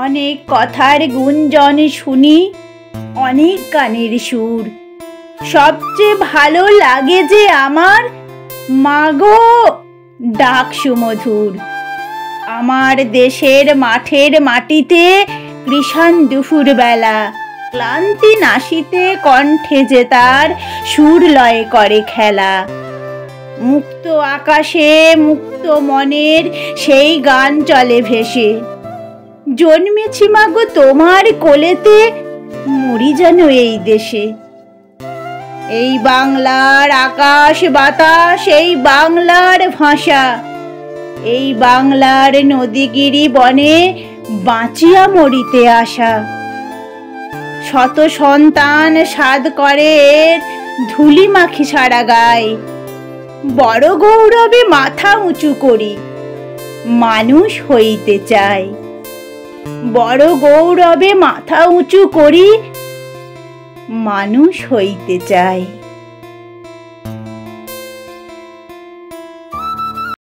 অনেক কথার গুঞ্জন শুনি, অনেক গানের সুর। সবচেয়ে ভালো লাগে যে আমার মাগো ডাক সুমধুর। আমার দেশের মাঠের মাটিতে কৃষাণ দুপুর বেলা, ক্লান্তি নাশিতে কণ্ঠে যে তার সুর লয়ে করে খেলা। মুক্ত আকাশে মুক্ত মনের সেই গান চলে ভেসে, জন্মেছি মাগো তোমার কোলেতে, মরি যেন এই দেশে। এই বাংলার আকাশ বাতাস, এই বাংলার ভাষা, এই বাংলার নদীগিরি বনে বাঁচিয়া মরিতে আসা। শত সন্তান সাধ করে এর ধুলি মাখি সারা গায়ে, বড় গৌরবে মাথা উঁচু করি মানুষ হইতে চাই। বড় গৌরবে মাথা উঁচু করি মানুষ হইতে চাই।